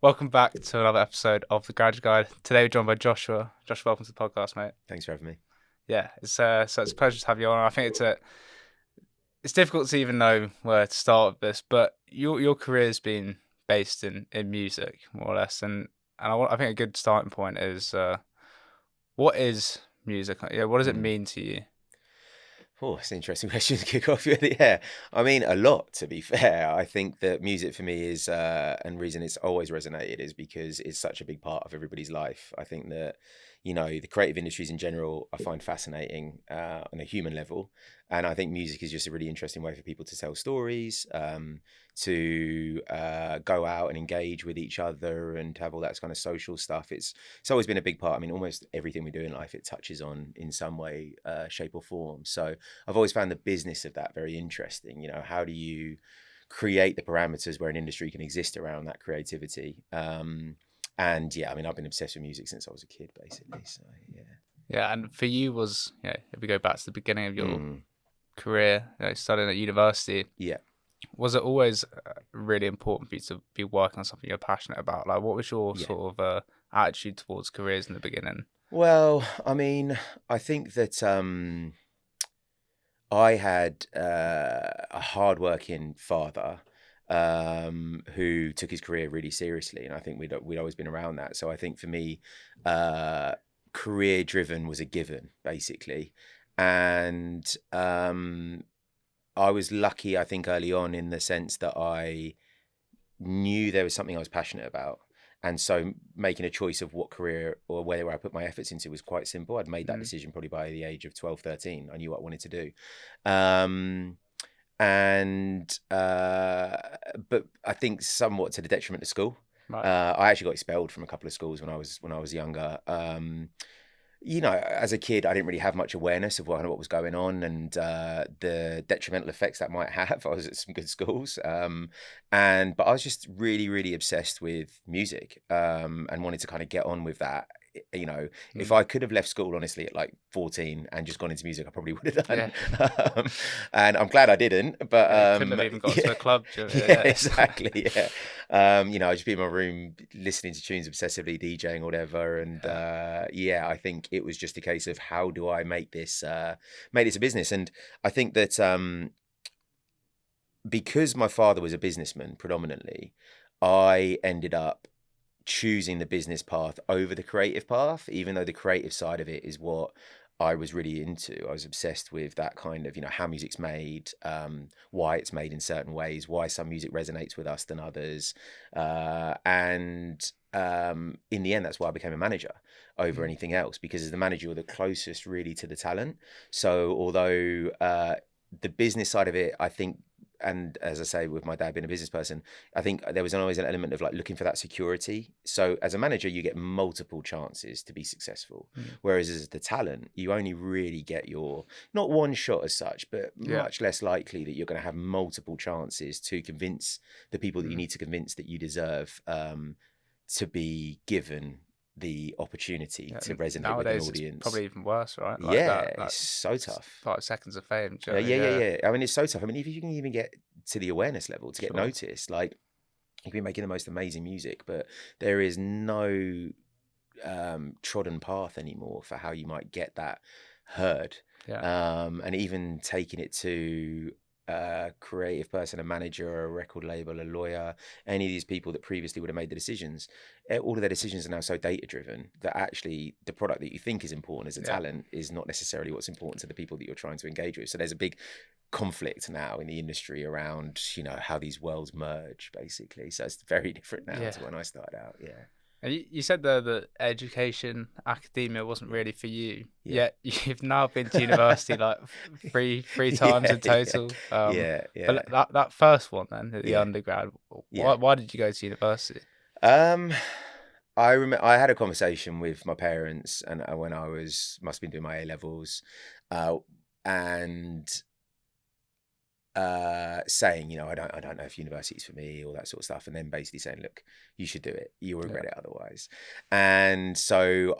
Welcome back to another episode of The Graduate Guide. Today we're joined by Joshua. Joshua, welcome to the podcast, mate. Thanks for having me. Yeah, it's a pleasure to have you on. I think it's difficult to even know where to start with this, but your career has been based in music, more or less, and I think a good starting point is what is music? Yeah, what does it mean to you? Oh, it's an interesting question to kick off with. Yeah, I mean, a lot, to be fair. I think that music for me is, and reason it's always resonated is because it's such a big part of everybody's life. I think that, the creative industries in general, I find fascinating on a human level. And I think music is just a really interesting way for people to tell stories, to go out and engage with each other and have all that kind of social stuff. It's always been a big part. I mean, almost everything we do in life, it touches on in some way, shape or form. So I've always found the business of that very interesting. How do you create the parameters where an industry can exist around that creativity? And yeah, I mean, I've been obsessed with music since I was a kid, basically. So yeah. Yeah, and for you if we go back to the beginning of your Mm, career, studying at university, yeah. was it always really important for you to be working on something you're passionate about? Like, what was your Yeah. sort of attitude towards careers in the beginning? Well, I mean, I think that I had a hardworking father who took his career really seriously, and I think we'd always been around that. So I think for me, uh, career driven was a given, basically, and I was lucky, I think, early on in the sense that I knew there was something I was passionate about. And so making a choice of what career or where I put my efforts into was quite simple. I'd made that Mm. decision probably by the age of 12, 13. I knew what I wanted to do. Um, and but I think somewhat to the detriment of school. Right. I actually got expelled from a couple of schools when I was younger. As a kid, I didn't really have much awareness of what was going on and the detrimental effects that might have. I was at some good schools, but I was just really, really obsessed with music and wanted to kind of get on with that. If Mm. I could have left school, honestly, at like 14 and just gone into music, I probably would have Yeah. done. And I'm glad I didn't. But Yeah. You couldn't have even got yeah, to a club. yeah, Yeah. exactly. Yeah. I'd just be in my room listening to tunes obsessively, DJing or whatever. And Yeah. yeah, I think it was just a case of how do I make this a business? And I think that because my father was a businessman predominantly, I ended up choosing the business path over the creative path, even though the creative side of it is what I was really into. I was obsessed with that kind of, how music's made, why it's made in certain ways, why some music resonates with us than others. And in the end, that's why I became a manager over Mm. anything else, because as the manager, you're the closest really to the talent. So although the business side of it, I think, and as I say, with my dad being a business person, I think there was always an element of like looking for that security. So as a manager, you get multiple chances to be successful. Mm. Whereas as the talent, you only really get your, not one shot as such, but Yeah. much less likely that you're going to have multiple chances to convince the people that you Mm. need to convince that you deserve to be given the opportunity Yeah. to And resonate with an nowadays, it's audience. probably even worse, right? Like Yeah, that. it's so tough. 5 seconds of fame. Do you know what I Yeah, mean? yeah, Yeah. yeah. I mean, it's so tough. I mean, if you can even get to the awareness level to get Sure. noticed, like you can be making the most amazing music, but there is no trodden path anymore for how you might get that heard. Yeah. And even taking it to a creative person, a manager, a record label, a lawyer, any of these people that previously would have made the decisions, all of their decisions are now so data driven that actually the product that you think is important as a Yeah. talent is not necessarily what's important to the people that you're trying to engage with. So there's a big conflict now in the industry around, how these worlds merge, basically. So it's very different now Yeah. to when I started out. Yeah. And you said there that education, academia wasn't really for you. Yeah. Yet you've now been to university like three times Yeah, in yeah, total. yeah, But that first one then, the yeah, undergrad, yeah. why did you go to university? Um, I remember I had a conversation with my parents, and when I must have been doing my A levels, uh, and saying, I don't know if university is for me, all that sort of stuff, and then basically saying, look, you should do it. You'll Yeah. regret it otherwise. And so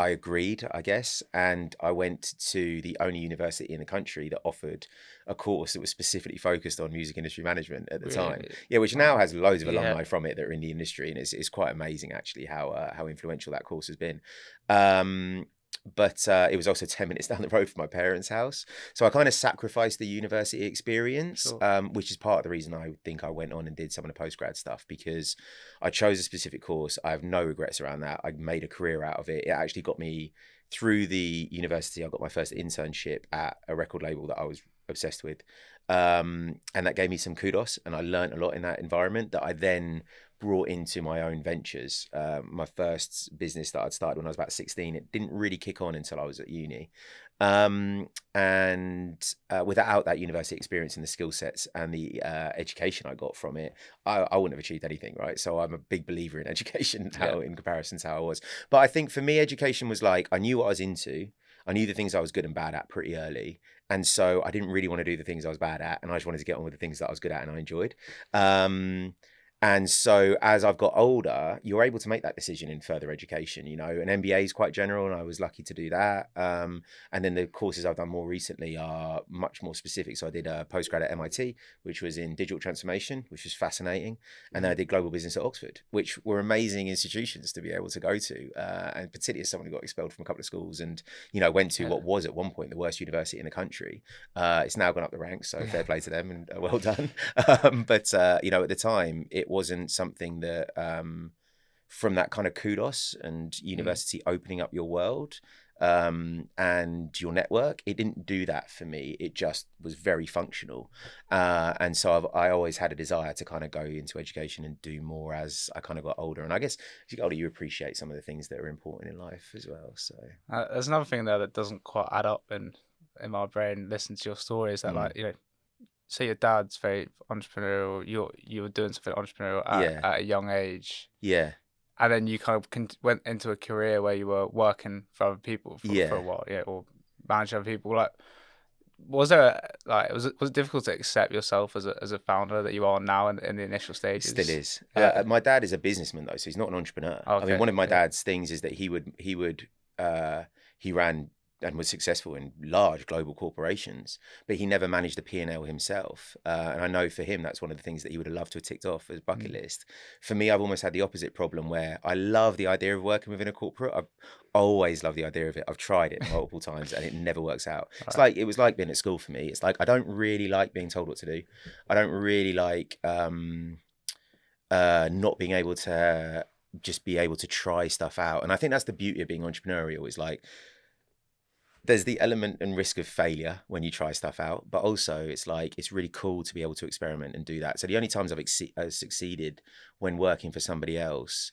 I agreed, I guess, and I went to the only university in the country that offered a course that was specifically focused on music industry management at the time. Really? Yeah, which now Wow. has loads of Yeah. alumni from it that are in the industry, and it's quite amazing actually how influential that course has been. Um, but it was also 10 minutes down the road from my parents' house, so I kind of sacrificed the university experience, Sure. which is part of the reason I think I went on and did some of the postgrad stuff, because I chose a specific course. I have no regrets around that. I made a career out of it. It actually got me through the university. I got my first internship at a record label that I was obsessed with. And that gave me some kudos, and I learned a lot in that environment that I then brought into my own ventures. My first business that I'd started when I was about 16, it didn't really kick on until I was at uni. And without that university experience and the skill sets and the education I got from it, I wouldn't have achieved anything, right? So I'm a big believer in education Yeah. now in comparison to how I was. But I think for me, education was like, I knew what I was into. I knew the things I was good and bad at pretty early. And so I didn't really want to do the things I was bad at. And I just wanted to get on with the things that I was good at and I enjoyed. And so as I've got older, you're able to make that decision in further education. You know, an MBA is quite general, and I was lucky to do that. And then the courses I've done more recently are much more specific. So I did a postgrad at MIT, which was in digital transformation, which was fascinating. And then I did global business at Oxford, which were amazing institutions to be able to go to. And particularly as someone who got expelled from a couple of schools and, you know, went to Yeah. what was at one point the worst university in the country. It's now gone up the ranks, so fair play to them and well done. But you know, at the time, it wasn't something that from that kind of kudos and university opening up your world and your network, it didn't do that for me. It just was very functional. And so I always had a desire to kind of go into education and do more as I kind of got older. And I guess as you get older, you appreciate some of the things that are important in life as well. So There's another thing there that doesn't quite add up in my brain. Listen to your story is that, like, you know, say your dad's very entrepreneurial, you were doing something entrepreneurial yeah, at a young age, yeah, and then you kind of went into a career where you were working for other people for a yeah. while, yeah, or managing other people. Like, was there like was it difficult to accept yourself as a founder that you are now in the initial It still stages? is. Yeah. My dad is a businessman though, so he's not an entrepreneur. I mean, Okay. one of my Yeah. dad's things is that he ran and was successful in large global corporations, but he never managed the P&L himself. And I know for him, that's one of the things that he would have loved to have ticked off as bucket list. For me, I've almost had the opposite problem where I love the idea of working within a corporate. I've always loved the idea of it. I've tried it multiple times and it never works out. It's Right. like, it was like being at school for me. It's like, I don't really like being told what to do. I don't really like, not being able to just be able to try stuff out. And I think that's the beauty of being entrepreneurial, is like there's the element and risk of failure when you try stuff out, but also it's like it's really cool to be able to experiment and do that. So the only times I've succeeded when working for somebody else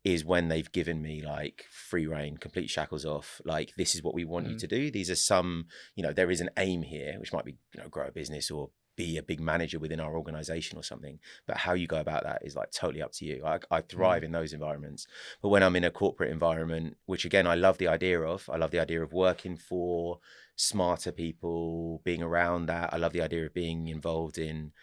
is when they've given me like free reign, complete shackles off. Like, this is what we want you to do. These are some, you know, there is an aim here, which might be, you know, grow a business or be a big manager within our organization or something. But how you go about that is like totally up to you. I thrive in those environments. But when I'm in a corporate environment, which again, I love the idea of working for smarter people, being around that. I love the idea of being involved in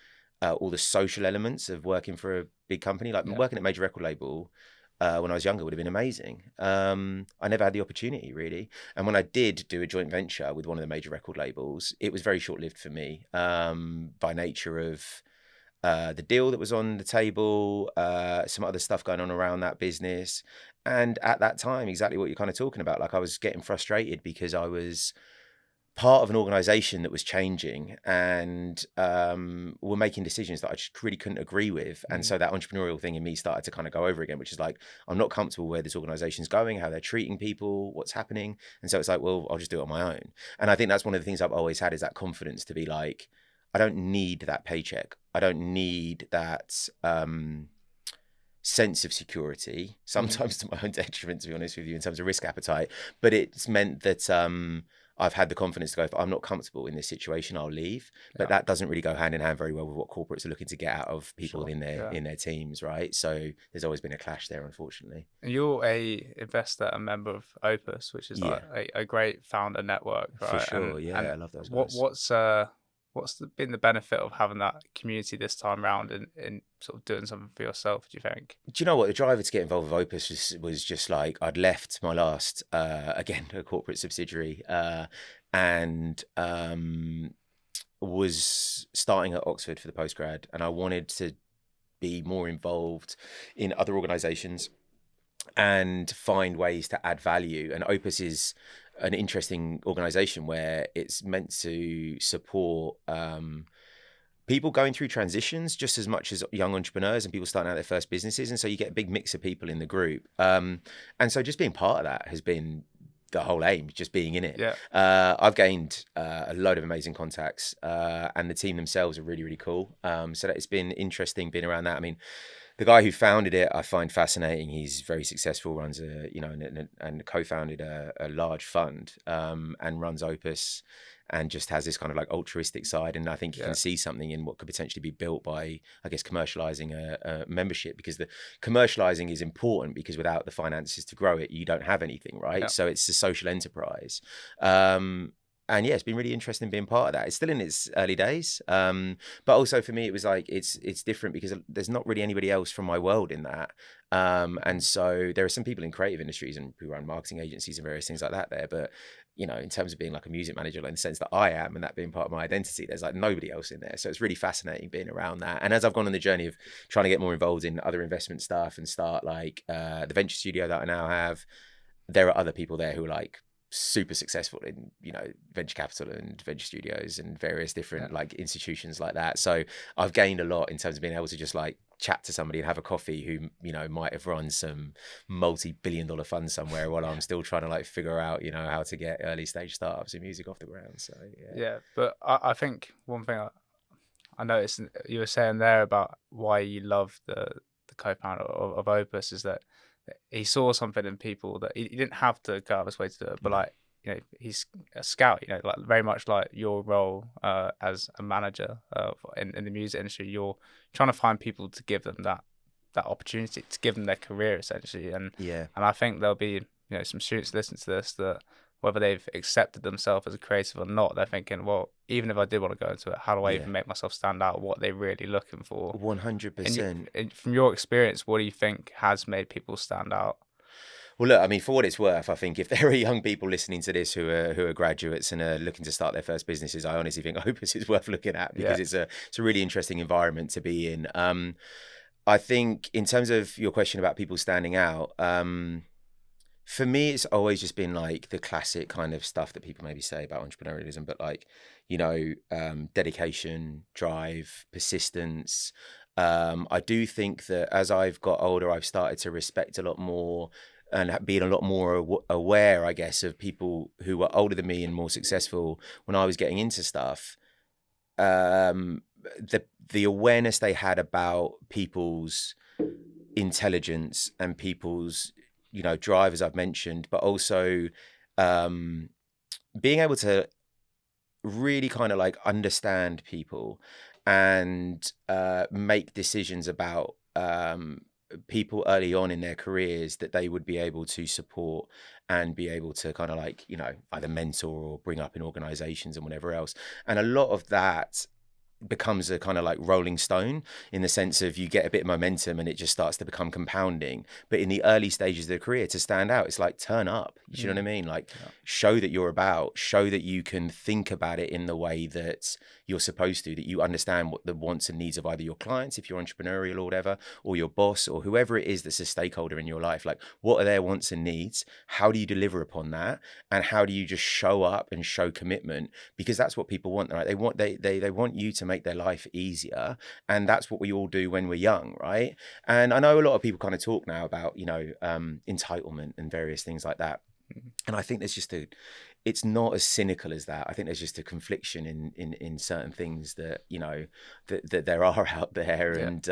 all the social elements of working for a big company, like Yeah. working at a major record label. When I was younger would have been amazing. I never had the opportunity really. And when I did do a joint venture with one of the major record labels, it was very short-lived for me by nature of the deal that was on the table, some other stuff going on around that business. And at that time, exactly what you're kind of talking about, like I was getting frustrated because I was part of an organization that was changing and were making decisions that I just really couldn't agree with. And so that entrepreneurial thing in me started to kind of go over again, which is like, I'm not comfortable where this organization's going, how they're treating people, what's happening. And so it's like, well, I'll just do it on my own. And I think that's one of the things I've always had, is that confidence to be like, I don't need that paycheck. I don't need that sense of security, sometimes to my own detriment, to be honest with you, in terms of risk appetite. But it's meant that I've had the confidence to go, if I'm not comfortable in this situation, I'll leave. But that doesn't really go hand in hand very well with what corporates are looking to get out of people in their teams, right? So there's always been a clash there, unfortunately. And you're a investor, a member of Opus, which is like Yeah, a great founder network, for right? sure. And Yeah, I love those what guys. what's been the benefit of having that community this time round and sort of doing something for yourself, do you think? Do you know what the driver to get involved with Opus was just like I'd left my last again a corporate subsidiary and was starting at Oxford for the postgrad, and I wanted to be more involved in other organisations and find ways to add value. And Opus is an interesting organisation where it's meant to support people going through transitions just as much as young entrepreneurs and people starting out their first businesses. And so you get a big mix of people in the group. And so just being part of that has been the whole aim, just being in it. Yeah. I've gained a load of amazing contacts and the team themselves are really, really cool. So that it's been interesting being around that. I mean, the guy who founded it, I find fascinating. He's very successful, runs and co-founded a large fund and runs Opus and just has this kind of like altruistic side. And I think you can see something in what could potentially be built by, I guess, commercializing a membership, because the commercializing is important because without the finances to grow it, you don't have anything, right? Yeah. So it's a social enterprise. And yeah, it's been really interesting being part of that. It's still in its early days. But also for me, it was like, it's different because there's not really anybody else from my world in that. And so there are some people in creative industries and who run marketing agencies and various things like that there. But, you know, in terms of being like a music manager, like in the sense that I am and that being part of my identity, there's like nobody else in there. So it's really fascinating being around that. And as I've gone on the journey of trying to get more involved in other investment stuff and start like the venture studio that I now have, there are other people there who are like super successful in, you know, venture capital and venture studios and various different like institutions like that. So I've gained a lot in terms of being able to just like chat to somebody and have a coffee who, you know, might have run some multi-billion-dollar fund somewhere while I'm still trying to like figure out, you know, how to get early stage startups in music off the ground. So Yeah, but I think one thing I noticed you were saying there about why you love the co-founder of Opus is that he saw something in people that he didn't have to go out of his way to do it, but like, you know, he's a scout, you know, like very much like your role as a manager in the music industry. You're trying to find people to give them that opportunity, to give them their career essentially. And I think there'll be, you know, some students listening to this that whether they've accepted themselves as a creative or not, they're thinking, well, even if I did want to go into it, how do I even make myself stand out? What are they really looking for? 100%. And from your experience, what do you think has made people stand out? Well, look, I mean, for what it's worth, I think if there are young people listening to this who are graduates and are looking to start their first businesses, I honestly think Opus is worth looking at because it's a really interesting environment to be in. I think in terms of your question about people standing out, for me, it's always just been like the classic kind of stuff that people maybe say about entrepreneurialism, but like, you know, dedication, drive, persistence. I do think that as I've got older, I've started to respect a lot more and being a lot more aware, I guess, of people who were older than me and more successful when I was getting into stuff. The awareness they had about people's intelligence and people's, you know, drive, as I've mentioned, but also being able to really kind of like understand people and make decisions about people early on in their careers that they would be able to support and be able to kind of like, you know, either mentor or bring up in organizations and whatever else. And a lot of that becomes a kind of like rolling stone in the sense of you get a bit of momentum and it just starts to become compounding. But in the early stages of the career, to stand out, it's like turn up. You know what I mean? Like show that you're about, show that you can think about it in the way that you're supposed to, that you understand what the wants and needs of either your clients, if you're entrepreneurial or whatever, or your boss or whoever it is that's a stakeholder in your life. Like, what are their wants and needs? How do you deliver upon that? And how do you just show up and show commitment? Because that's what people want, right? They want you to make their life easier. And that's what we all do when we're young, right? And I know a lot of people kind of talk now about, you know, entitlement and various things like that. And I think there's just it's not as cynical as that. I think there's just a confliction in certain things that, you know, that there are out there and,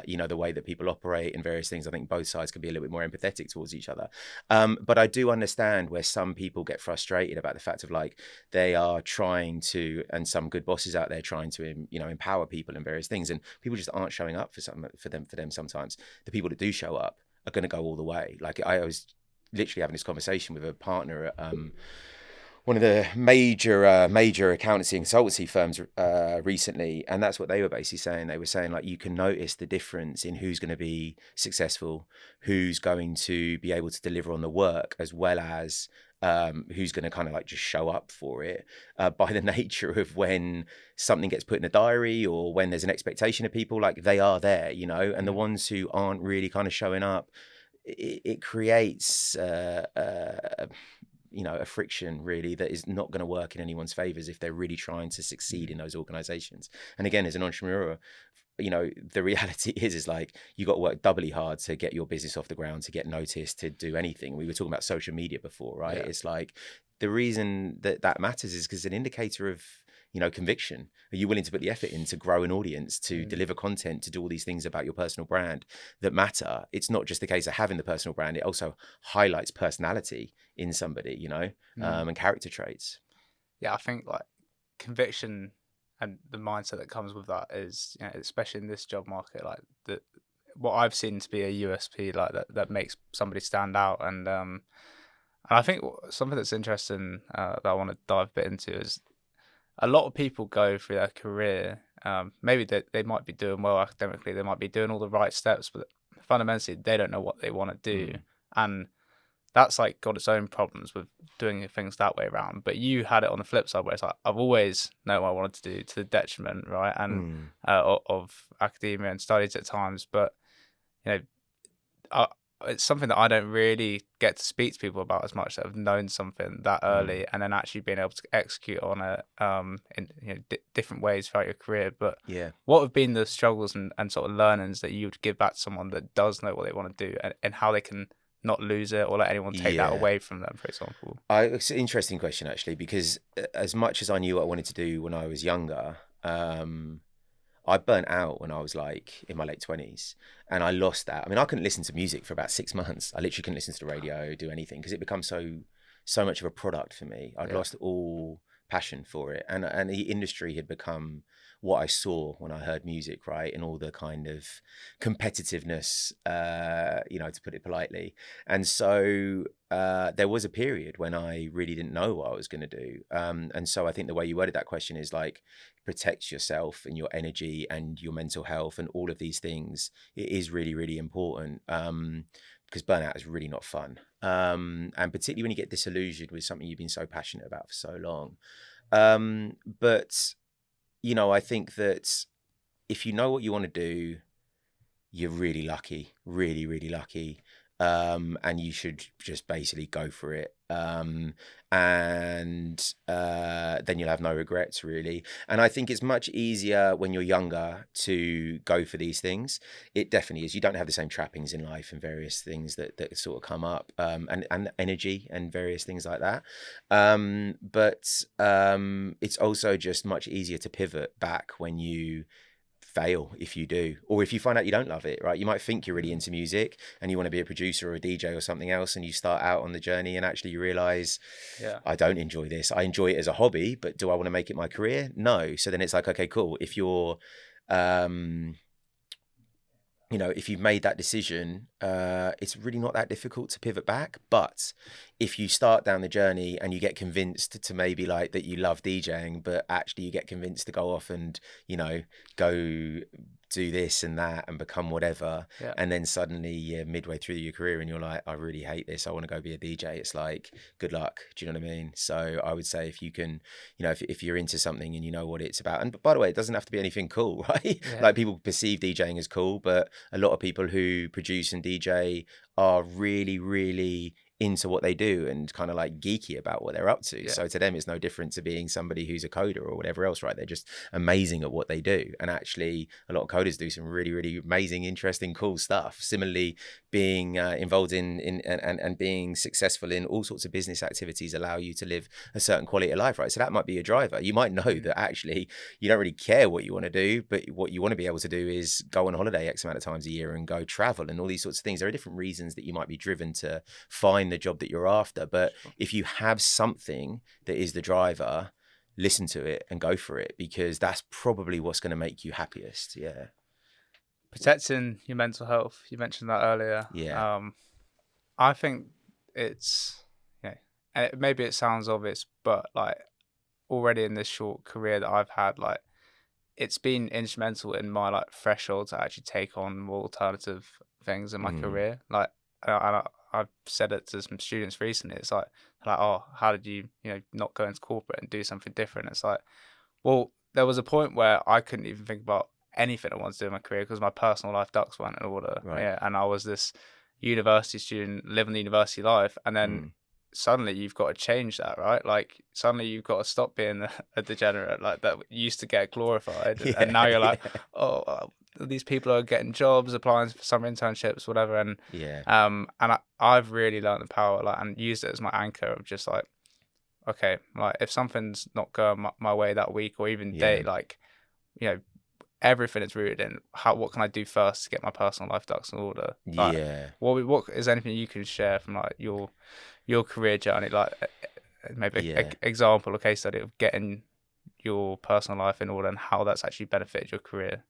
you know, the way that people operate and various things. I think both sides can be a little bit more empathetic towards each other. But I do understand where some people get frustrated about the fact of like, they are trying to, and some good bosses out there trying to, you know, empower people and various things. And people just aren't showing up for them sometimes. The people that do show up are going to go all the way. Like I was literally having this conversation with a partner at, one of the major accountancy and consultancy firms recently, and that's what they were basically saying. They were saying like you can notice the difference in who's going to be successful, who's going to be able to deliver on the work, as well as who's going to kind of like just show up for it by the nature of when something gets put in a diary or when there's an expectation of people, like they are there, you know, and the ones who aren't really kind of showing up, it creates you know, a friction really that is not going to work in anyone's favors if they're really trying to succeed in those organizations. And again, as an entrepreneur, you know, the reality is like you got to work doubly hard to get your business off the ground, to get noticed, to do anything. We were talking about social media before, right? Yeah. It's like the reason that that matters is because it's an indicator of, you know, conviction. Are you willing to put the effort in to grow an audience, to deliver content, to do all these things about your personal brand that matter? It's not just the case of having the personal brand, it also highlights personality in somebody, you know, and character traits. Yeah, I think like conviction and the mindset that comes with that is, you know, especially in this job market, like the what I've seen to be a USP like that makes somebody stand out. And I think something that's interesting that I want to dive a bit into is a lot of people go through their career. Maybe they might be doing well academically, they might be doing all the right steps, but fundamentally they don't know what they want to do, and that's like got its own problems with doing things that way around. But you had it on the flip side where it's like I've always known what I wanted to do to the detriment, right, and of academia and studies at times. But you know, it's something that I don't really get to speak to people about as much, that have known something that early and then actually being able to execute on it in, you know, different ways throughout your career. But Yeah. what have been the struggles and sort of learnings that you would give back to someone that does know what they want to do, and how they can not lose it or let anyone take that Yeah. away from them, for example? It's an interesting question actually, because as much as I knew what I wanted to do when I was younger, I burnt out when I was like in my late 20s, and I lost that. I mean, I couldn't listen to music for about 6 months. I literally couldn't listen to the radio, do anything, because it becomes so much of a product for me. I'd Yeah. lost all passion for it, and the industry had become what I saw when I heard music, right? And all the kind of competitiveness, you know, to put it politely. And so there was a period when I really didn't know what I was going to do. And so I think the way you worded that question is like, protect yourself and your energy and your mental health and all of these things. It is really, really important. Because burnout is really not fun. And particularly when you get disillusioned with something you've been so passionate about for so long. But, you know, I think that if you know what you want to do, you're really lucky, really, really lucky. And you should just basically go for it. And then you'll have no regrets, really. And I think it's much easier when you're younger to go for these things. It definitely is. You don't have the same trappings in life and various things that sort of come up, and energy and various things like that. But it's also just much easier to pivot back when you fail, if you do, or if you find out you don't love it, right? You might think you're really into music and you want to be a producer or a DJ or something else, and you start out on the journey and actually you realize, I don't enjoy this. I enjoy it as a hobby, but do I want to make it my career? No. So then it's like, okay, cool. If you're you know, if you've made that decision, it's really not that difficult to pivot back. But if you start down the journey and you get convinced to maybe like that you love DJing, but actually you get convinced to go off and, you know, go do this and that and become whatever, and then suddenly you're midway through your career and you're like, I really hate this, I want to go be a DJ. It's like, good luck. Do you know what I mean? So I would say if you can, you know, if you're into something and you know what it's about, and by the way, it doesn't have to be anything cool, right? Like people perceive DJing as cool, but a lot of people who produce and DJ are really, really into what they do and kind of like geeky about what they're up to. So to them, it's no different to being somebody who's a coder or whatever else, right? They're just amazing at what they do. And actually, a lot of coders do some really, really amazing, interesting, cool stuff. Similarly, being involved in and being successful in all sorts of business activities allow you to live a certain quality of life, right? So that might be a driver. You might know that actually you don't really care what you want to do, but what you want to be able to do is go on holiday X amount of times a year and go travel and all these sorts of things. There are different reasons that you might be driven to find the job that you're after, but if you have something that is the driver, listen to it and go for it, because that's probably what's going to make you happiest. Protecting your mental health, you mentioned that earlier. I think it's, you know, maybe it sounds obvious, but like already in this short career that I've had, like it's been instrumental in my like threshold to actually take on more alternative things in my Mm. career. Like, I've said it to some students recently. It's like, oh, how did you not go into corporate and do something different? It's like, well, there was a point where I couldn't even think about anything I wanted to do in my career because my personal life ducks weren't in order. Right. Yeah, and I was this university student living the university life, and then Mm. suddenly you've got to change that, right? Like suddenly you've got to stop being a degenerate like that used to get glorified, and now Yeah. you're like, Yeah. oh, these people are getting jobs, applying for some internships, whatever, Yeah. and I've really learned the power like and used it as my anchor of just like, okay, like if something's not going my way that week or even Yeah. day, like you know everything is rooted in what can I do first to get my personal life ducks in order. Like, Yeah. what is anything you can share from like your career journey, like maybe a Yeah. example, a case study of getting your personal life in order and how that's actually benefited your career.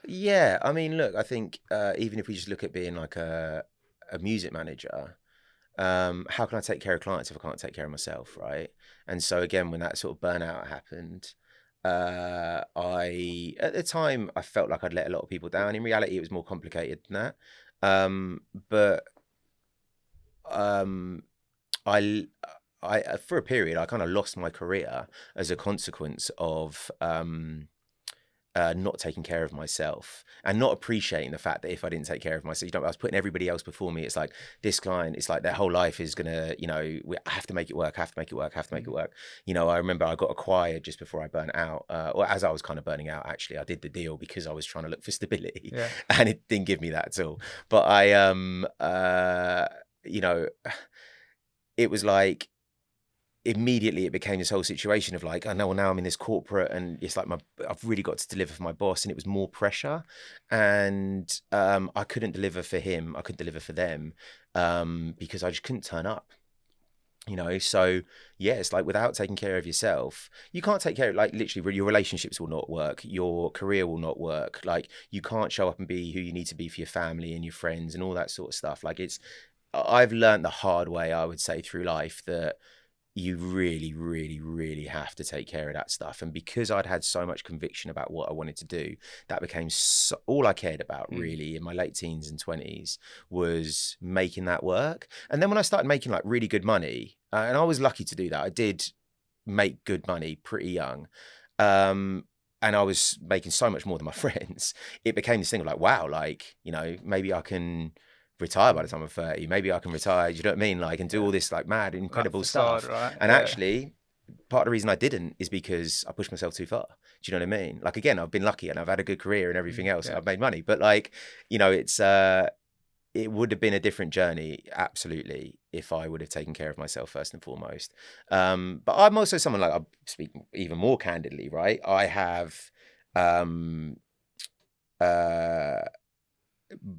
Yeah. I mean, look, I think even if we just look at being like a music manager, how can I take care of clients if I can't take care of myself, right? And so again, when that sort of burnout happened, I at the time I felt like I'd let a lot of people down. In reality, it was more complicated than that. But um, I for a period I kind of lost my career as a consequence of not taking care of myself and not appreciating the fact that if I didn't take care of myself, I was putting everybody else before me. It's like this client, it's like their whole life is gonna, I have to make it work, I have to make it work, I have to make it work. I remember I got acquired just before I burnt out, or as I was kind of burning out, actually. I did the deal because I was trying to look for stability Yeah. and it didn't give me that at all. But you know, it was like, immediately it became this whole situation of like, I know, well, now I'm in this corporate and it's like I've really got to deliver for my boss, and it was more pressure, and I couldn't deliver for him, I couldn't deliver for them, because I just couldn't turn up. So yeah, it's like without taking care of yourself, you can't take care of, like, literally your relationships will not work, your career will not work, like you can't show up and be who you need to be for your family and your friends and all that sort of stuff. Like, I've learned the hard way, I would say, through life, that you really, really, really have to take care of that stuff. And because I'd had so much conviction about what I wanted to do, that became all I cared about really in my late teens and 20s, was making that work. And then when I started making like really good money, and I was lucky to do that, I did make good money pretty young. And I was making so much more than my friends. It became this thing of like, wow, like, maybe I can retire by the time I'm 30. Maybe I can retire, you know what I mean? Like, and do Yeah. all this like mad, That incredible facade, stuff. right? And Yeah. actually, part of the reason I didn't is because I pushed myself too far. Do you know what I mean? Like, again, I've been lucky and I've had a good career and everything else, and Yeah. I've made money. But like, it would have been a different journey, absolutely, if I would have taken care of myself first and foremost. But I'm also someone, like, I'll speak even more candidly, right? I have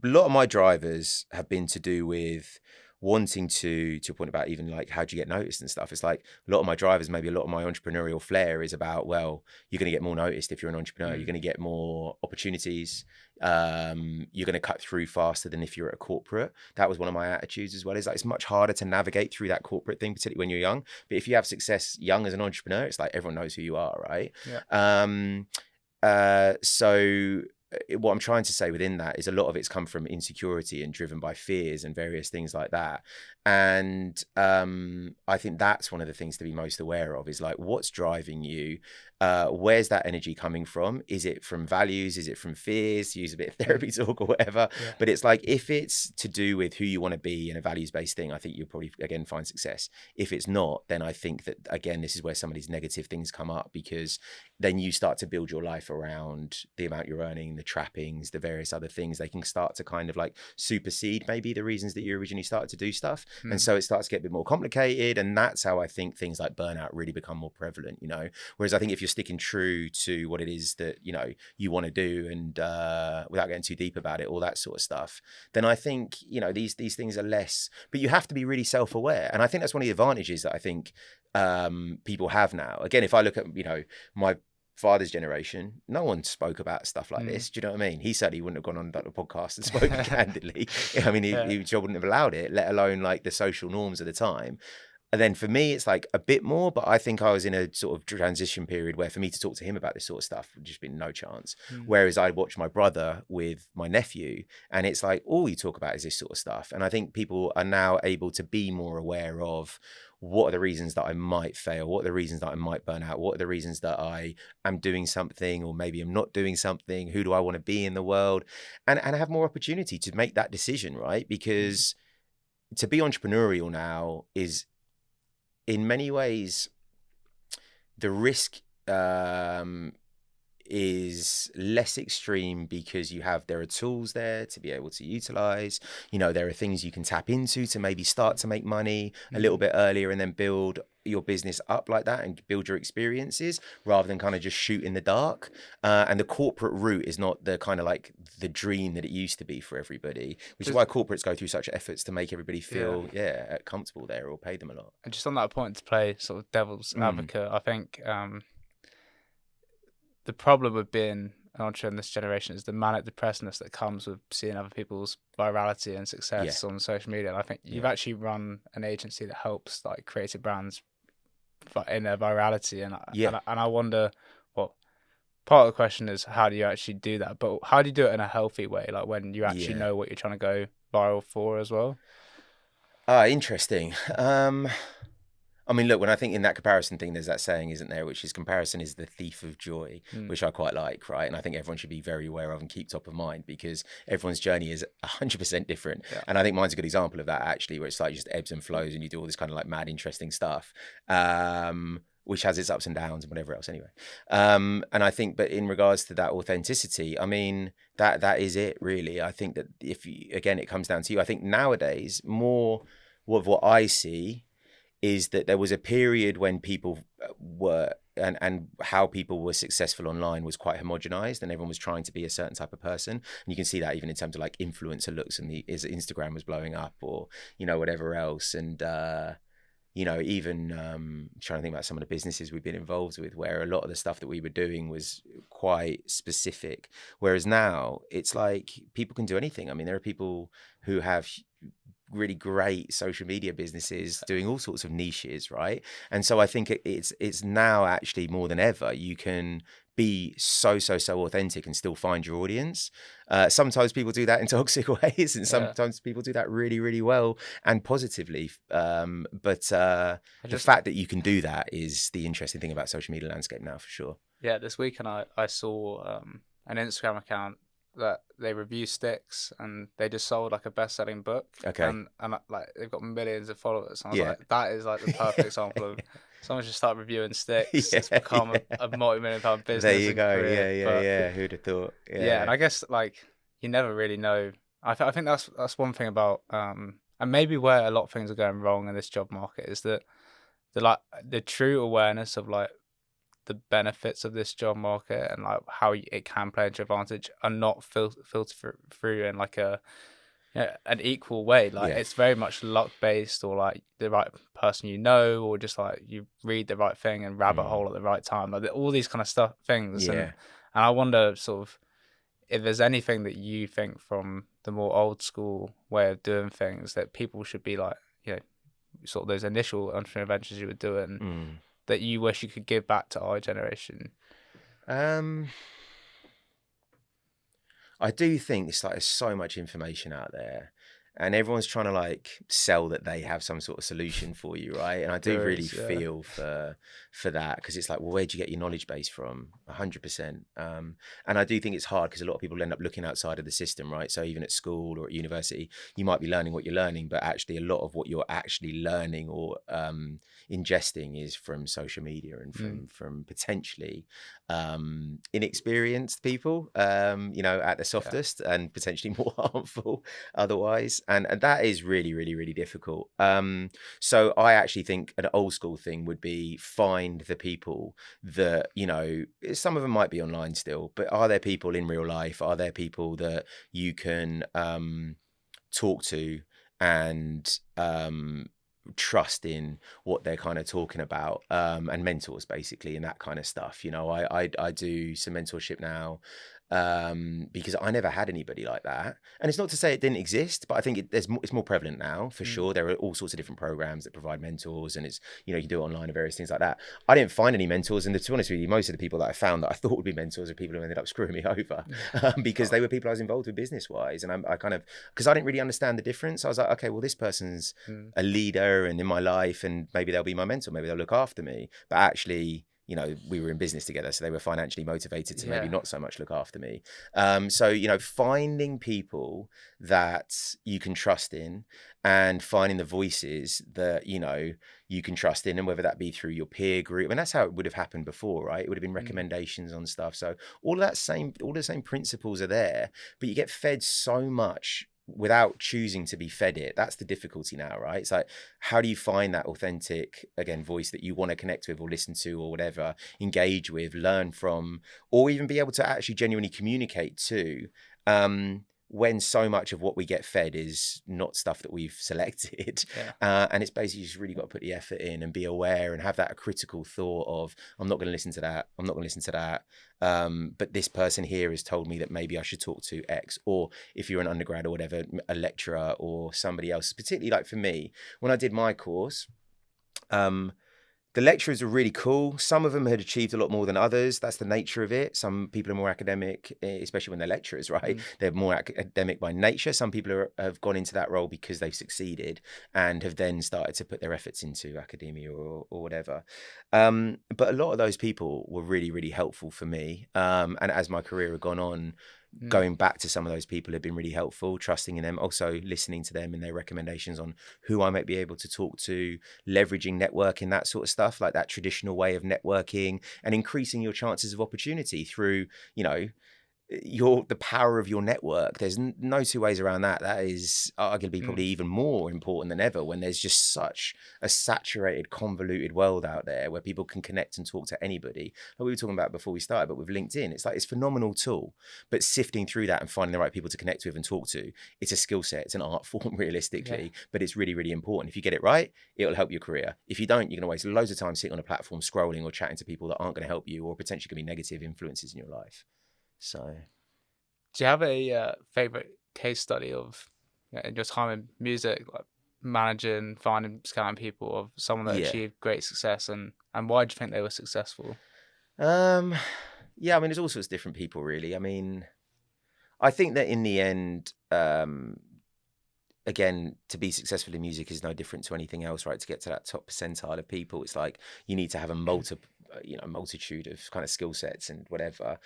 a lot of my drivers have been to do with wanting to your point about even like how do you get noticed and stuff. It's like a lot of my drivers, maybe a lot of my entrepreneurial flair is about, well, you're going to get more noticed if you're an entrepreneur. You're going to get more opportunities. You're going to cut through faster than if you're at a corporate. That was one of my attitudes as well. Is like, it's much harder to navigate through that corporate thing, particularly when you're young. But if you have success young as an entrepreneur, it's like everyone knows who you are, right? So what I'm trying to say within that is a lot of it's come from insecurity and driven by fears and various things like that. And I think that's one of the things to be most aware of, is like, what's driving you? Where's that energy coming from? Is it from values? Is it from fears? Use a bit of therapy talk or whatever. Yeah. But it's like, if it's to do with who you want to be in a values-based thing, I think you'll probably, again, find success. If it's not, then I think that, again, this is where some of these negative things come up, because then you start to build your life around the amount you're earning, the trappings, the various other things. They can start to kind of like supersede maybe the reasons that you originally started to do stuff. And so it starts to get a bit more complicated. And that's how I think things like burnout really become more prevalent, Whereas I think if you're sticking true to what it is that, you want to do, and without getting too deep about it, all that sort of stuff, then I think, these things are less, but you have to be really self-aware. And I think that's one of the advantages that I think people have now. Again, if I look at, my father's generation, no one spoke about stuff like this. Do you know what I mean? He said he wouldn't have gone on the podcast and spoken candidly. I mean, he sure wouldn't have allowed it, let alone like the social norms of the time. And then for me, it's like a bit more, but I think I was in a sort of transition period where for me to talk to him about this sort of stuff would just been no chance. Mm. Whereas I watch my brother with my nephew, and it's like all we talk about is this sort of stuff. And I think people are now able to be more aware of what are the reasons that I might fail, what are the reasons that I might burn out, what are the reasons that I am doing something or maybe I'm not doing something, who do I want to be in the world, and have more opportunity to make that decision, right? Because to be entrepreneurial now is in many ways the risk is less extreme because there are tools there to be able to utilize. There are things you can tap into to maybe start to make money a little bit earlier and then build your business up like that and build your experiences rather than kind of just shoot in the dark. And the corporate route is not the kind of like the dream that it used to be for everybody, which is why corporates go through such efforts to make everybody feel comfortable there or pay them a lot. And just on that point, to play sort of devil's advocate, I think the problem with being an entrepreneur in this generation is the manic depressiveness that comes with seeing other people's virality and success on social media. And I think you've actually run an agency that helps like creative brands in their virality, and I wonder, well, part of the question is how do you actually do that, but how do you do it in a healthy way, like when you actually know what you're trying to go viral for as well? Interesting. I mean, look, when I think in that comparison thing, there's that saying, isn't there, which is comparison is the thief of joy, which I quite like, right? And I think everyone should be very aware of and keep top of mind because everyone's journey is 100% different. Yeah. And I think mine's a good example of that, actually, where it's like just ebbs and flows and you do all this kind of like mad, interesting stuff, which has its ups and downs and whatever else anyway. And I think, but in regards to that authenticity, I mean, that is it, really. I think that again, it comes down to you. I think nowadays, more of what I see is that there was a period when people were and how people were successful online was quite homogenized and everyone was trying to be a certain type of person. And you can see that even in terms of like influencer looks and Instagram was blowing up or, whatever else. And, even trying to think about some of the businesses we've been involved with where a lot of the stuff that we were doing was quite specific. Whereas now it's like people can do anything. I mean, there are people who have really great social media businesses doing all sorts of niches, right? And so I think it's now actually more than ever you can be so authentic and still find your audience. Sometimes people do that in toxic ways and sometimes people do that really, really well and positively. But the fact that you can do that is the interesting thing about social media landscape now, for sure. Yeah, this weekend I saw an Instagram account that they review sticks and they just sold like a best-selling book. Okay. And like they've got millions of followers. And I was like, that is like the perfect example of someone just start reviewing sticks. It's become a multi-million-pound business. There you go. Career. Yeah. Who'd have thought? Yeah, and I guess like you never really know. I think that's one thing about and maybe where a lot of things are going wrong in this job market is that the true awareness of like the benefits of this job market and like how it can play into advantage are not filtered through in like an equal way. Like it's very much luck based or like the right person or just like you read the right thing and rabbit hole at the right time, like all these kind of things. And I wonder sort of if there's anything that you think from the more old school way of doing things that people should be like, sort of those initial entrepreneurial ventures you were doing that you wish you could give back to our generation? I do think it's like there's so much information out there and everyone's trying to like sell that they have some sort of solution for you, right? And I do really feel for that because it's like, well, where'd you get your knowledge base from? 100%. And I do think it's hard because a lot of people end up looking outside of the system, right? So even at school or at university, you might be learning what you're learning, but actually a lot of what you're actually learning or ingesting is from social media and from potentially inexperienced people, at the softest and potentially more harmful otherwise. And that is really, really, really difficult. So I actually think an old school thing would be find the people that, some of them might be online still, but are there people in real life? Are there people that you can talk to and trust in what they're kind of talking about, and mentors basically and that kind of stuff. I do some mentorship now because I never had anybody like that. And it's not to say it didn't exist, but I think it's more prevalent now for Mm. sure. There are all sorts of different programs that provide mentors, and it's, you know, you do it online and various things like that. I didn't find any mentors, and to be honest with you, most of the people that I found that I thought would be mentors are people who ended up screwing me over, because Oh. they were people I was involved with business wise, and I kind of, because I didn't really understand the difference. I was like, okay, well, this person's Mm. a leader and in my life, and maybe they'll be my mentor, maybe they'll look after me, but actually, you know, we were in business together, so they were financially motivated to maybe Yeah. not so much look after me. So, you know, finding people that you can trust in, and finding the voices that, you know, you can trust in, and whether that be through your peer group, and that's how it would have happened before, right? It would have been Mm. recommendations on stuff. So all the same principles are there, but you get fed so much without choosing to be fed it. That's the difficulty now, right? It's like, how do you find that authentic, again, voice that you want to connect with or listen to or whatever, engage with, learn from, or even be able to actually genuinely communicate to, when so much of what we get fed is not stuff that we've selected. Yeah. And it's basically just really got to put the effort in and be aware and have that critical thought of, I'm not going to listen to that, I'm not going to listen to that, but this person here has told me that maybe I should talk to X. Or if you're an undergrad or whatever, a lecturer or somebody else. Particularly like for me, when I did my course, the lecturers were really cool. Some of them had achieved a lot more than others. That's the nature of it. Some people are more academic, especially when they're lecturers, right? Mm. They're more academic by nature. Some people have gone into that role because they've succeeded and have then started to put their efforts into academia or whatever. But a lot of those people were really, really helpful for me. And as my career had gone on, Mm. going back to some of those people have been really helpful, trusting in them, also listening to them and their recommendations on who I might be able to talk to, leveraging networking, that sort of stuff, like that traditional way of networking, and increasing your chances of opportunity through, you know, the power of your network. There's no two ways around that. That is arguably Mm. probably even more important than ever when there's just such a saturated, convoluted world out there where people can connect and talk to anybody. Like we were talking about before we started, but with LinkedIn, it's like, it's a phenomenal tool, but sifting through that and finding the right people to connect with and talk to, it's a skill set, it's an art form Yeah. realistically, but it's really, really important. If you get it right, it'll help your career. If you don't, you're going to waste loads of time sitting on a platform scrolling or chatting to people that aren't going to help you, or potentially going to be negative influences in your life. So Do you have a favorite case study of, in your time in music, like managing, finding, scouting people, of someone that yeah. achieved great success, and why do you think they were successful? Um, yeah, I mean, there's all sorts of different people, really. I mean, I think that in the end, again, to be successful in music is no different to anything else, right? To get to that top percentile of people, it's like you need to have a multitude of kind of skill sets and whatever.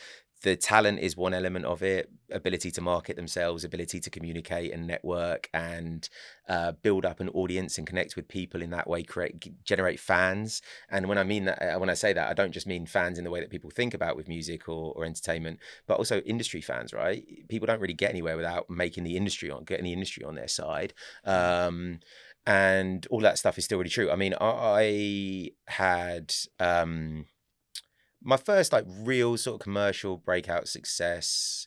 The talent is one element of it, ability to market themselves, ability to communicate and network and build up an audience and connect with people in that way, generate fans. And when I mean that, when I say that, I don't just mean fans in the way that people think about with music or entertainment, but also industry fans, right? People don't really get anywhere without getting the industry on their side. Mm. And all that stuff is still really true. I mean, I had my first like real sort of commercial breakout success.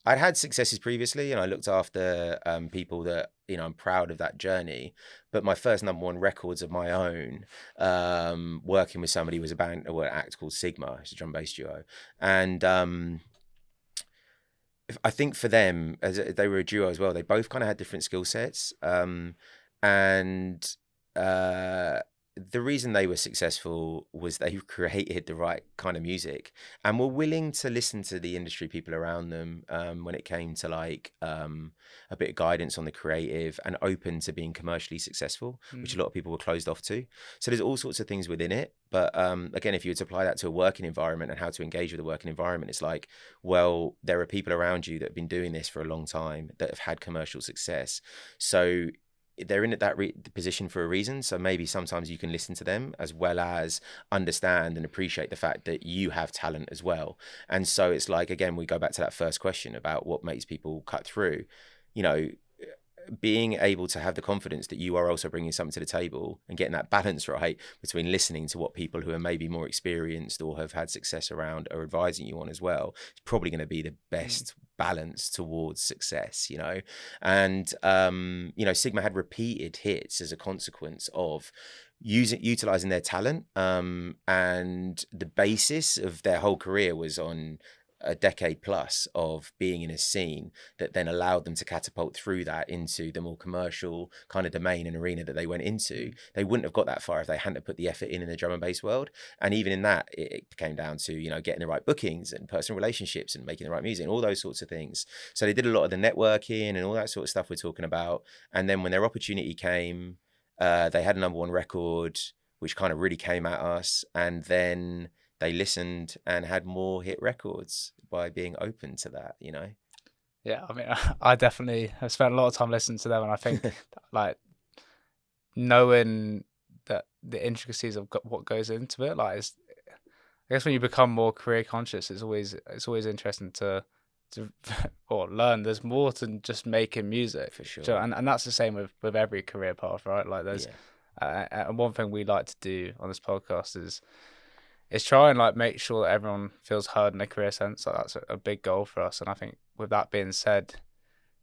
I'd had successes previously, and I looked after people that, you know, I'm proud of that journey. But my first number one records of my own, working with somebody, was a band or an act called Sigma. It's a drum bass duo, and I think for them, as they were a duo as well, they both kind of had different skill sets, and uh, the reason they were successful was they created the right kind of music and were willing to listen to the industry people around them, when it came to like a bit of guidance on the creative, and open to being commercially successful, which a Mm. lot of people were closed off to. So there's all sorts of things within it. But again, if you were to apply that to a working environment and how to engage with a working environment, it's like, well, there are people around you that have been doing this for a long time that have had commercial success. So they're in that position for a reason. So maybe sometimes you can listen to them as well as understand and appreciate the fact that you have talent as well. And so it's like, again, we go back to that first question about what makes people cut through, you know, being able to have the confidence that you are also bringing something to the table and getting that balance right between listening to what people who are maybe more experienced or have had success around are advising you on as well. It's probably going to be the Mm. best balance towards success, you know. And you know, Sigma had repeated hits as a consequence of utilizing their talent, and the basis of their whole career was on a decade plus of being in a scene that then allowed them to catapult through that into the more commercial kind of domain and arena that they went into. They wouldn't have got that far if they hadn't put the effort in the drum and bass world. And even in that, it came down to, you know, getting the right bookings and personal relationships and making the right music and all those sorts of things. So they did a lot of the networking and all that sort of stuff we're talking about. And then when their opportunity came, they had a number one record, which kind of really came at us. And then they listened and had more hit records by being open to that, you know? Yeah, I mean, I definitely have spent a lot of time listening to them, and I think like knowing that the intricacies of what goes into it, like I guess when you become more career conscious, it's always interesting to or learn. There's more than just making music, For sure. so, and that's the same with every career path, right? Like there's and one thing we like to do on this podcast is try and like make sure that everyone feels heard in a career sense. Like that's a big goal for us. And I think with that being said,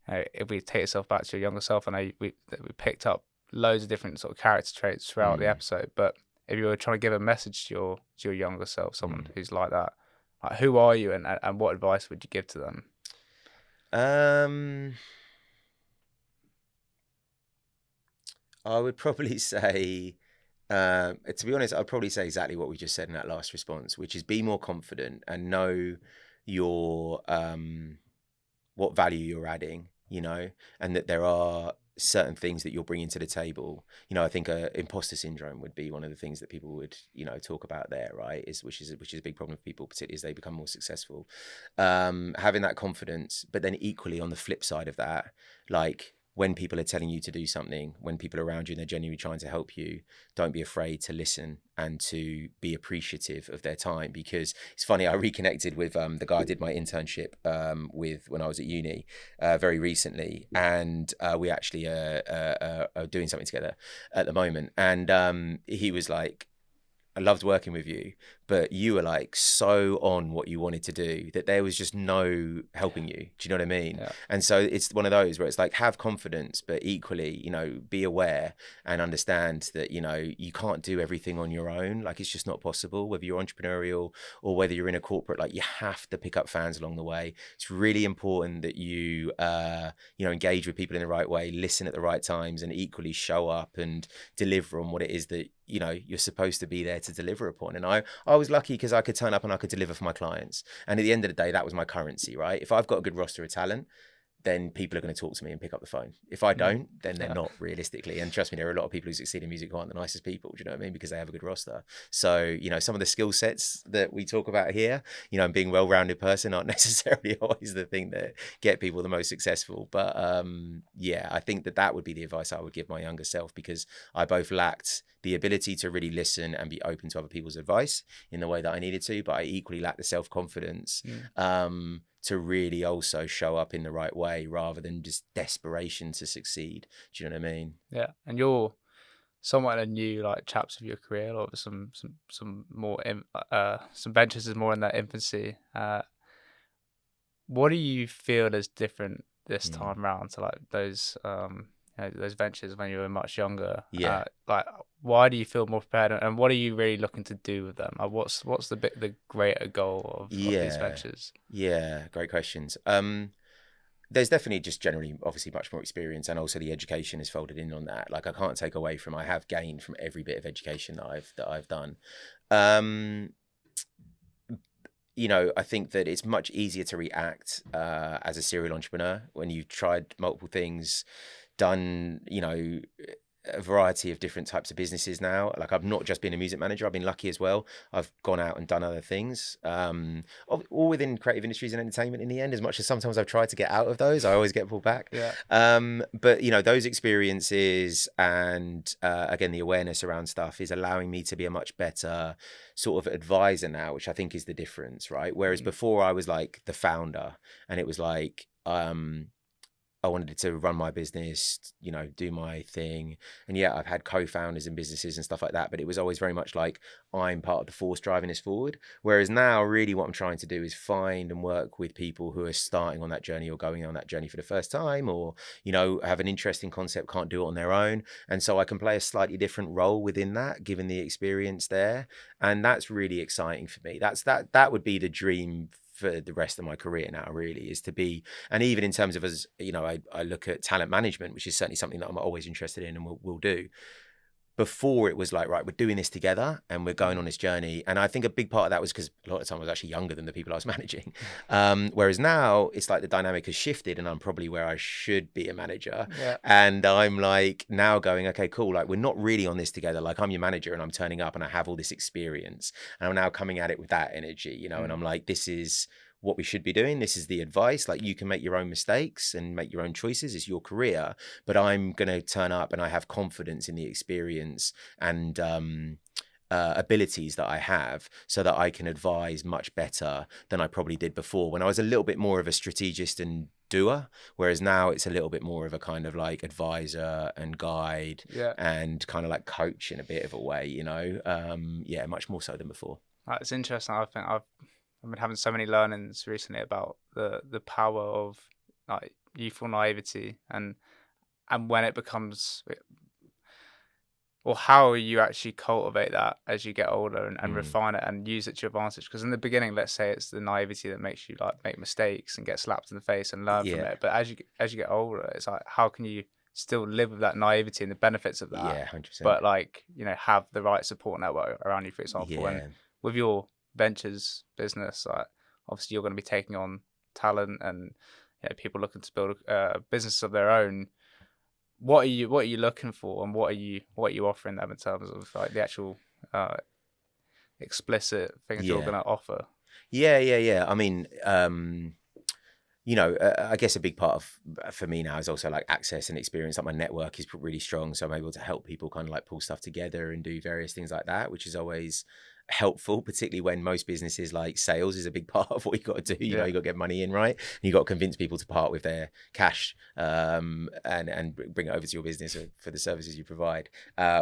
if we take yourself back to your younger self, I know we picked up loads of different sort of character traits throughout the episode, but if you were trying to give a message to your younger self, someone who's like that, like who are you and what advice would you give to them? I would probably say, to be honest, I'd probably say exactly what we just said in that last response, which is be more confident and know your what value you're adding, you know, and that there are certain things that you're bringing to the table. You know, I think imposter syndrome would be one of the things that people would, you know, talk about there, right? Which is a big problem for people, particularly as they become more successful. Having that confidence, but then equally on the flip side of that, like when people are telling you to do something, when people are around you and they're genuinely trying to help you, don't be afraid to listen and to be appreciative of their time. Because it's funny, I reconnected with the guy I did my internship with when I was at uni very recently, and we actually are doing something together at the moment. And he was like, I loved working with you, but you were like so on what you wanted to do that there was just no helping you. Do you know what I mean? Yeah. And so it's one of those where it's like, have confidence, but equally, you know, be aware and understand that, you know, you can't do everything on your own. Like it's just not possible, whether you're entrepreneurial or whether you're in a corporate. Like you have to pick up fans along the way. It's really important that you, you know, engage with people in the right way, listen at the right times, and equally show up and deliver on what it is that, you know, you're supposed to be there to deliver upon. And I was lucky because I could turn up and I could deliver for my clients. And at the end of the day, that was my currency, right? If I've got a good roster of talent, then people are going to talk to me and pick up the phone. If I don't, then they're not, realistically. And trust me, there are a lot of people who succeed in music who aren't the nicest people, do you know what I mean? Because they have a good roster. So, you know, some of the skill sets that we talk about here, you know, and being a well-rounded person aren't necessarily always the thing that get people the most successful. But yeah, I think that would be the advice I would give my younger self, because I both lacked the ability to really listen and be open to other people's advice in the way that I needed to, but I equally lacked the self-confidence to really also show up in the right way rather than just desperation to succeed. Do you know what I mean? Yeah, and you're somewhat in a new like chapter of your career, or some more some ventures is more in their infancy. What do you feel is different this time round to like those you know, those ventures when you were much younger? Yeah. Like why do you feel more prepared, and what are you really looking to do with them? Like what's the greater goal of these ventures? Yeah, great questions. There's definitely just generally obviously much more experience, and also the education is folded in on that. Like I can't take away from, I have gained from every bit of education that I've done. You know, I think that it's much easier to react as a serial entrepreneur when you've tried multiple things, done, you know, a variety of different types of businesses now. Like I've not just been a music manager, I've been lucky as well. I've gone out and done other things, all within creative industries and entertainment in the end. As much as sometimes I've tried to get out of those, I always get pulled back. Yeah. But you know, those experiences and again, the awareness around stuff is allowing me to be a much better sort of advisor now, which I think is the difference, right? Whereas before I was like the founder, and it was like, I wanted to run my business, you know, do my thing. And yeah, I've had co-founders in businesses and stuff like that, but it was always very much like I'm part of the force driving this forward. Whereas now really what I'm trying to do is find and work with people who are starting on that journey or going on that journey for the first time, or, you know, have an interesting concept, can't do it on their own. And so I can play a slightly different role within that, given the experience there. And that's really exciting for me. That would be the dream for the rest of my career now, really, is to be, and even in terms of, as you know, I look at talent management, which is certainly something that I'm always interested in and will do. Before, it was like, right, we're doing this together and we're going on this journey. And I think a big part of that was because a lot of the time I was actually younger than the people I was managing. Whereas now it's like the dynamic has shifted and I'm probably where I should be a manager. Yeah. And I'm like now going, okay, cool. Like we're not really on this together. Like I'm your manager and I'm turning up and I have all this experience and I'm now coming at it with that energy, you know, and I'm like, this is what we should be doing. This is the advice. Like you can make your own mistakes and make your own choices. It's your career, but I'm going to turn up and I have confidence in the experience and abilities that I have so that I can advise much better than I probably did before when I was a little bit more of a strategist and doer, whereas now it's a little bit more of a kind of like advisor and guide and kind of like coach in a bit of a way, you know. Yeah, much more so than before. It's interesting. I think I've been having so many learnings recently about the power of like youthful naivety and when it becomes, or how you actually cultivate that as you get older and refine it and use it to your advantage. Because in the beginning, let's say it's the naivety that makes you like make mistakes and get slapped in the face and learn from it. But as you get older, it's like, how can you still live with that naivety and the benefits of that? Yeah, 100%. But like, you know, have the right support network around you, for example. And with your ventures business, like obviously you're going to be taking on talent and, you know, people looking to build a business of their own. What are you looking for, and what are you offering them in terms of like the actual explicit things you're going to offer? Yeah. I mean, you know, I guess a big part of for me now is also like access and experience. Like my network is really strong, so I'm able to help people kind of like pull stuff together and do various things like that, which is always helpful, particularly when most businesses, like sales is a big part of what you got to do. You know, you got to get money in, right? And you got to convince people to part with their cash and bring it over to your business for the services you provide,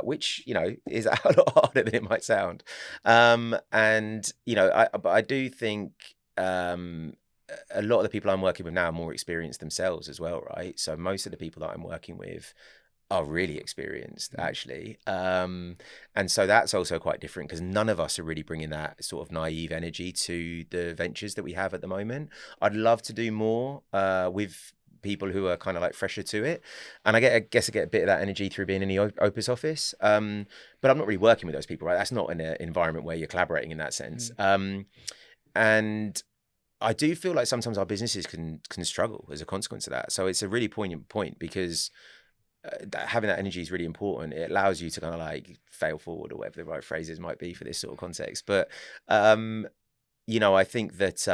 which, you know, is a lot harder than it might sound. And you know, I do think a lot of the people I'm working with now are more experienced themselves as well, right? So most of the people that I'm working with are really experienced, actually. And so that's also quite different because none of us are really bringing that sort of naive energy to the ventures that we have at the moment. I'd love to do more with people who are kind of like fresher to it. And I guess I get a bit of that energy through being in the Opus office. But I'm not really working with those people, right? That's not an environment where you're collaborating in that sense. And I do feel like sometimes our businesses can struggle as a consequence of that. So it's a really poignant point because having that energy is really important. It allows you to kind of like fail forward, or whatever the right phrases might be for this sort of context. But you know, I think that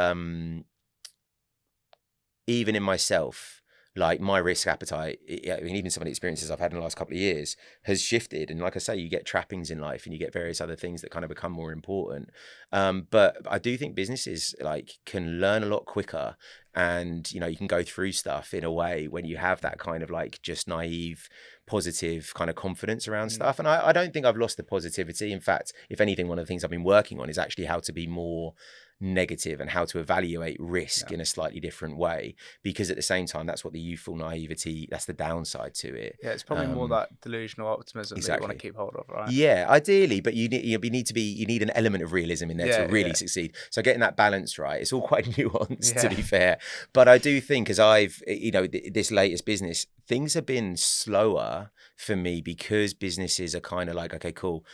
even in myself, like my risk appetite, I mean, even some of the experiences I've had in the last couple of years has shifted. And like I say, you get trappings in life and you get various other things that kind of become more important. But I do think businesses like can learn a lot quicker, and, you know, you can go through stuff in a way when you have that kind of like just naive, positive kind of confidence around stuff. And I don't think I've lost the positivity. In fact, if anything, one of the things I've been working on is actually how to be more negative and how to evaluate risk in a slightly different way, because at the same time, that's what the youthful naivety, that's the downside to it. It's probably more that delusional optimism that you want to keep hold of, right? Yeah, ideally, but you need an element of realism in there to really succeed. So getting that balance right, it's all quite nuanced, to be fair. But I do think, as I've, you know, this latest business, things have been slower for me because businesses are kind of like, okay, cool,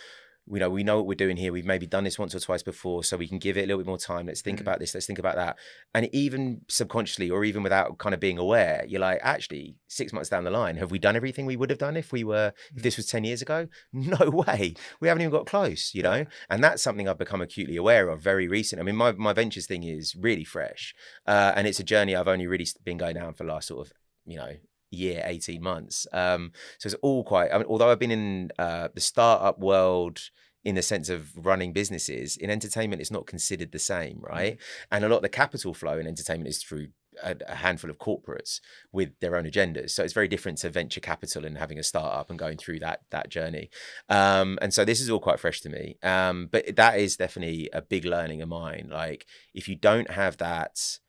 we know what we're doing here. We've maybe done this once or twice before, so we can give it a little bit more time. Let's think about this. Let's think about that. And even subconsciously, or even without kind of being aware, you're like, actually, 6 months down the line, have we done everything we would have done if this was 10 years ago? No way. We haven't even got close, you know? And that's something I've become acutely aware of very recent. I mean, my ventures thing is really fresh. And it's a journey I've only really been going down for the last sort of, you know, year, 18 months. So it's all quite, I mean, although I've been in the startup world in the sense of running businesses, in entertainment, it's not considered the same, right? And a lot of the capital flow in entertainment is through a handful of corporates with their own agendas. So it's very different to venture capital and having a startup and going through that journey. And so this is all quite fresh to me. But that is definitely a big learning of mine. Like, if you don't have that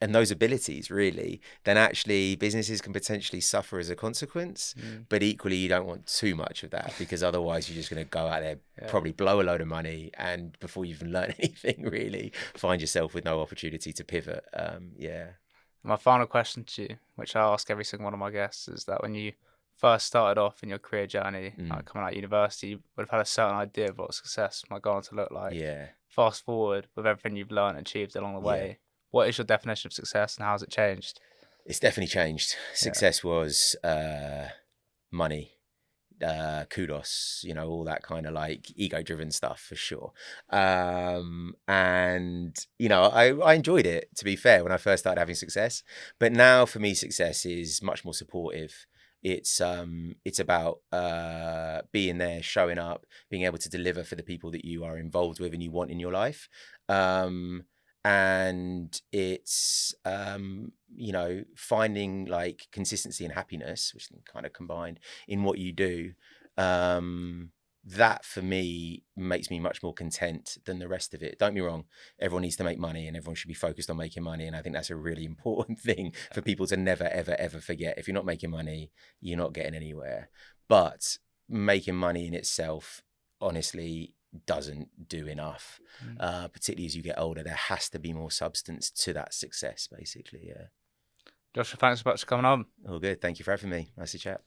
and those abilities really, then actually businesses can potentially suffer as a consequence. Mm. But equally, you don't want too much of that, because otherwise you're just going to go out there, Yeah. probably blow a load of money, and before you even learn anything, really find yourself with no opportunity to pivot. Yeah. My final question to you, which I ask every single one of my guests, is that when you first started off in your career journey, Mm. like coming out of university, you would have had a certain idea of what success might go on to look like. Yeah. Fast forward with everything you've learned and achieved along the Yeah. way, what is your definition of success and how has it changed? It's definitely changed. Yeah. Success was money, kudos, all that kind of like ego driven stuff for sure. And I enjoyed it, to be fair, when I first started having success. But now for me, success is much more supportive. It's about being there, showing up, being able to deliver for the people that you are involved with and you want in your life. And it's finding like consistency and happiness, which kind of combined in what you do. That for me makes me much more content than the rest of it. Don't be wrong, everyone needs to make money and everyone should be focused on making money, and I think that's a really important thing for people to never ever ever forget. If you're not making money, you're not getting anywhere. But making money in itself, honestly, doesn't do enough. Particularly as you get older, there has to be more substance to that success, basically. Yeah. Joshua, thanks so much for coming on. All good. Thank you for having me. Nice to chat.